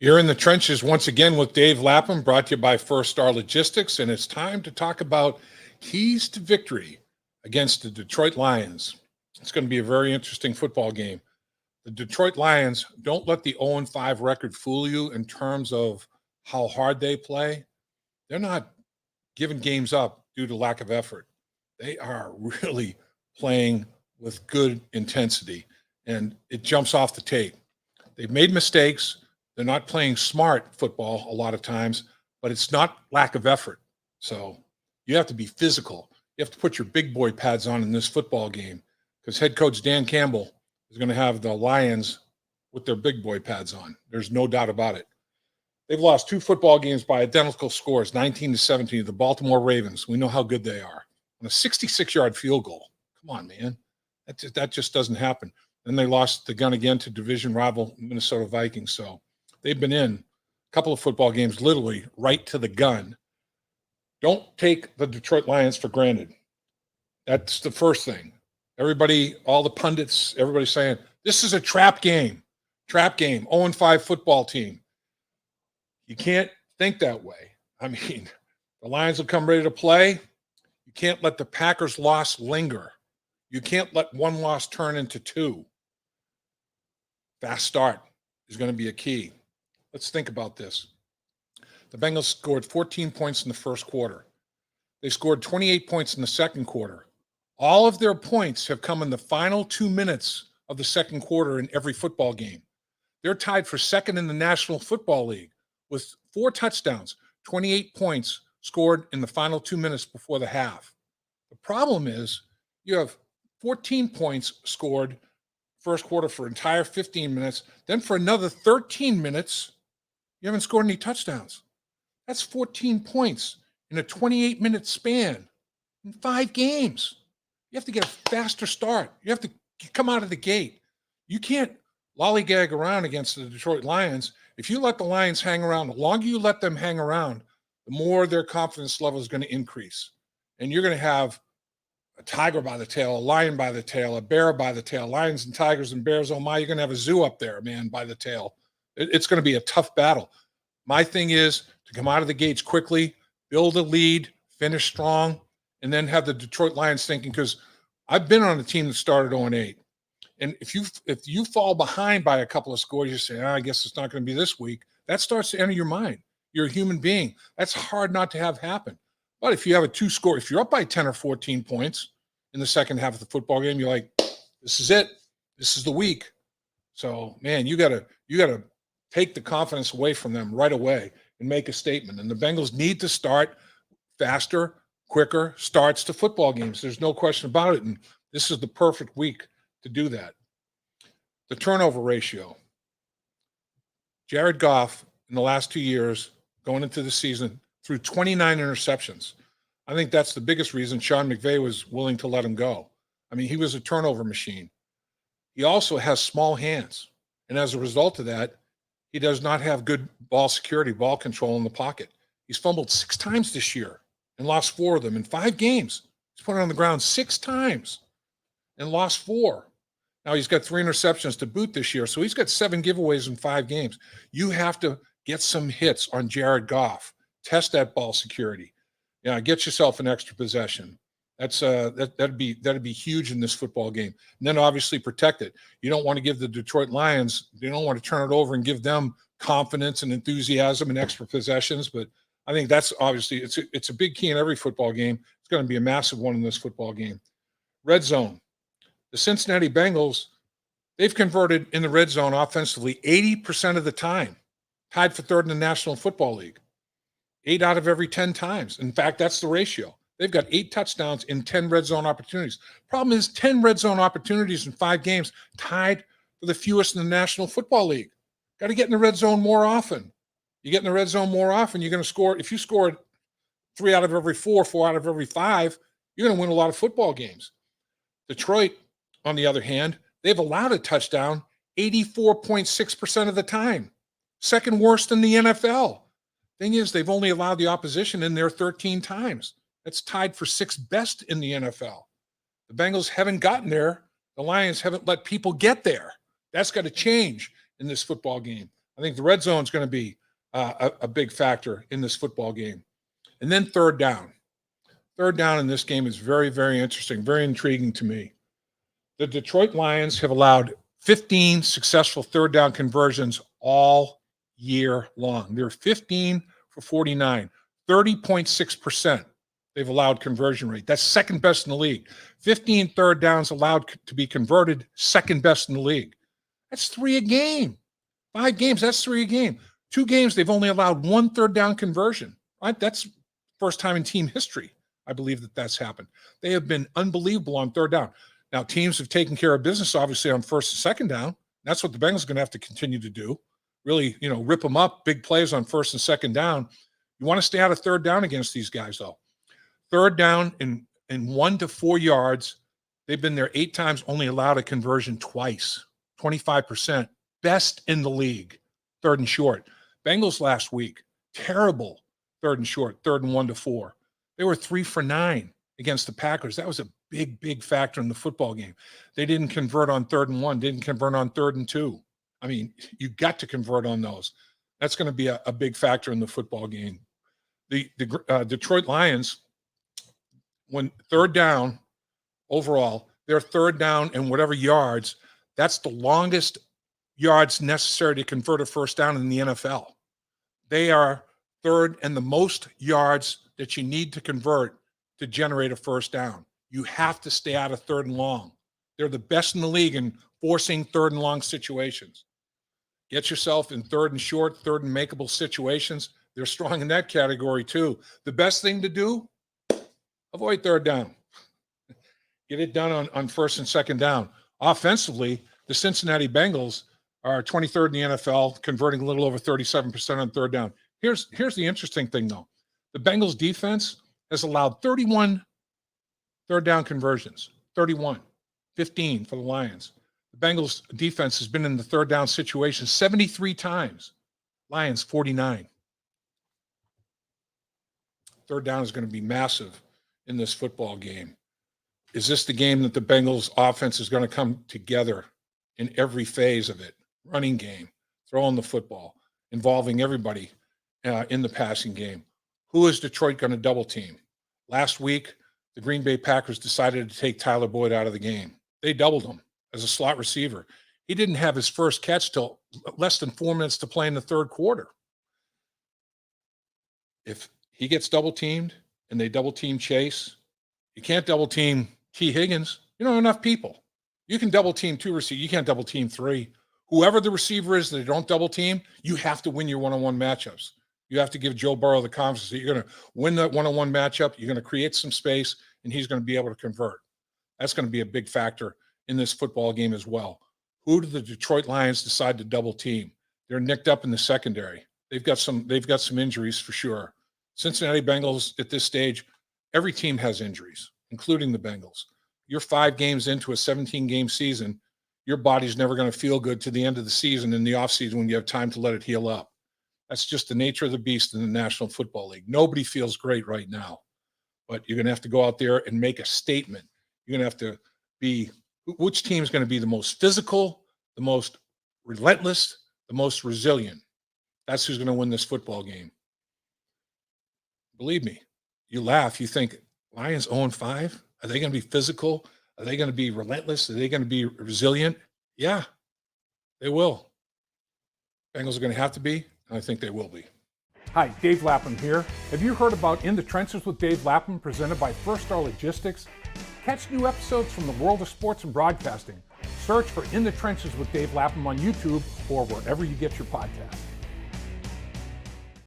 You're in the trenches once again with Dave Lapham, brought to you by First Star Logistics, and it's time to talk about keys to victory against the Detroit Lions. It's going to be a very interesting football game. The Detroit Lions, don't let the 0-5 record fool you in terms of how hard they play. They're not giving games up due to lack of effort. They are really playing with good intensity, and it jumps off the tape. They've made mistakes. They're not playing smart football a lot of times, but it's not lack of effort. So you have to be physical. You have to put your big boy pads on in this football game because head coach Dan Campbell is going to have the Lions with their big boy pads on. There's no doubt about it. They've lost 2 football games by identical scores, 19-17, to the Baltimore Ravens. We know how good they are. On a 66-yard field goal. Come on, man. That just doesn't happen. Then they lost the gun again to division rival Minnesota Vikings. So they've been in a couple of football games literally right to the gun. Don't take the Detroit Lions for granted. That's the first thing. Everybody, all the pundits, everybody's saying, this is a trap game. Trap game, 0-5 football team. You can't think that way. I mean, the Lions will come ready to play. You can't let the Packers' loss linger. You can't let one loss turn into 2. Fast start is going to be a key. Let's think about this. The Bengals scored 14 points in the first quarter. They scored 28 points in the second quarter. All of their points have come in the final 2 minutes of the second quarter in every football game. They're tied for second in the National Football League with 4 touchdowns, 28 points scored in the final 2 minutes before the half. The problem is you have 14 points scored first quarter for entire 15 minutes. Then for another 13 minutes, you haven't scored any touchdowns. That's 14 points in a 28-minute span in 5 games. You have to get a faster start. You have to come out of the gate. You can't lollygag around against the Detroit Lions. If you let the Lions hang around, the longer you let them hang around, the more their confidence level is going to increase. And you're going to have a tiger by the tail, a lion by the tail, a bear by the tail, lions and tigers and bears. Oh my, you're going to have a zoo up there, man, by the tail. It's going to be a tough battle. My thing is to come out of the gates quickly, build a lead, finish strong, and then have the Detroit Lions thinking, because I've been on a team that started 0-8. And if you fall behind by a couple of scores, you say, I guess it's not going to be this week. That starts to enter your mind. You're a human being. That's hard not to have happen. But if you have a 2-score, if you're up by 10 or 14 points in the second half of the football game, you're like, this is it. This is the week. So, man, you gotta take the confidence away from them right away and make a statement. And the Bengals need to start faster, quicker starts to football games. There's no question about it. And this is the perfect week to do that. The turnover ratio. Jared Goff in the last 2 years going into the season threw 29 interceptions. I think that's the biggest reason Sean McVay was willing to let him go. I mean, he was a turnover machine. He also has small hands. And as a result of that, he does not have good ball security, ball control in the pocket. He's fumbled 6 times this year and lost 4 of them in 5 games. He's put it on the ground 6 times and lost 4. Now he's got 3 interceptions to boot this year, so he's got 7 giveaways in 5 games. You have to get some hits on Jared Goff. Test that ball security. Yeah, get yourself an extra possession. That's that'd be huge in this football game. And then obviously protect it. You don't want to give the Detroit Lions, you don't want to turn it over and give them confidence and enthusiasm and extra possessions. But I think that's obviously it's a big key in every football game. It's going to be a massive one in this football game. Red zone. The Cincinnati Bengals, they've converted in the red zone offensively 80% of the time, tied for 3rd in the National Football League. 8 out of every 10 times. In fact, that's the ratio. They've got 8 touchdowns in 10 red zone opportunities. Problem is 10 red zone opportunities in 5 games, tied for the fewest in the National Football League. Got to get in the red zone more often. You get in the red zone more often, you're going to score. If you scored 3 out of every 4, 4 out of every 5, you're going to win a lot of football games. Detroit, on the other hand, they've allowed a touchdown 84.6% of the time. Second worst in the NFL. Thing is, they've only allowed the opposition in there 13 times. That's tied for 6th best in the NFL. The Bengals haven't gotten there. The Lions haven't let people get there. That's got to change in this football game. I think the red zone is going to be a big factor in this football game. And then third down. Third down in this game is very, very interesting, very intriguing to me. The Detroit Lions have allowed 15 successful third down conversions all year long. They're 15 for 49, 30.6%. They've allowed conversion rate. That's second best in the league. 15 third downs allowed to be converted, second best in the league. That's 3 a game. 5 games, that's 3 a game. 2 games, they've only allowed 1 third down conversion. Right? That's first time in team history, I believe, that's happened. They have been unbelievable on third down. Now, teams have taken care of business, obviously, on first and second down. That's what the Bengals are going to have to continue to do. Really, rip them up, big plays on first and second down. You want to stay out of third down against these guys, though. Third down in 1 to 4 yards, they've been there 8 times, only allowed a conversion twice, 25%. Best in the league, third and short. Bengals last week, terrible third and short, third and 1 to 4. They were 3 for 9 against the Packers. That was a big, big factor in the football game. They didn't convert on third and 1, didn't convert on third and 2. I mean, you got to convert on those. That's going to be a big factor in the football game. The Detroit Lions, when third down overall, they're third down in whatever yards. That's the longest yards necessary to convert a first down in the NFL. They are third and the most yards that you need to convert to generate a first down. You have to stay out of third and long. They're the best in the league in forcing third and long situations. Get yourself in third and short, third and makeable situations. They're strong in that category too. The best thing to do, avoid third down. Get it done on first and second down. Offensively, the Cincinnati Bengals are 23rd in the NFL, converting a little over 37% on third down. Here's the interesting thing, though. The Bengals defense has allowed 31 third down conversions, 31, 15 for the Lions. The Bengals defense has been in the third down situation 73 times. Lions, 49. Third down is going to be massive in this football game. Is this the game that the Bengals offense is going to come together in every phase of it? Running game, throwing the football, involving everybody in the passing game. Who is Detroit going to double team? Last week, the Green Bay Packers decided to take Tyler Boyd out of the game. They doubled him as a slot receiver. He didn't have his first catch till less than 4 minutes to play in the third quarter. If he gets double teamed and they double team Chase, you can't double team T. Higgins. You don't have enough people. You can double team 2 receivers. You can't double team 3. Whoever the receiver is that they don't double team, you have to win your one-on-one matchups. You have to give Joe Burrow the confidence that you're going to win that one-on-one matchup. You're going to create some space, and he's going to be able to convert. That's going to be a big factor in this football game as well. Who do the Detroit Lions decide to double team? They're nicked up in the secondary. They've got some injuries for sure. Cincinnati Bengals at this stage, every team has injuries, including the Bengals. You're 5 games into a 17-game season. Your body's never going to feel good to the end of the season in the offseason when you have time to let it heal up. That's just the nature of the beast in the National Football League. Nobody feels great right now, but you're going to have to go out there and make a statement. You're going to have to be – which team is going to be the most physical, the most relentless, the most resilient? That's who's going to win this football game. Believe me, you laugh. You think, Lions 0-5? Are they going to be physical? Are they going to be relentless? Are they going to be resilient? Yeah, they will. Bengals are going to have to be, and I think they will be. Hi, Dave Lapham here. Have you heard about In the Trenches with Dave Lapham, presented by First Star Logistics? Catch new episodes from the world of sports and broadcasting. Search for In the Trenches with Dave Lapham on YouTube or wherever you get your podcasts.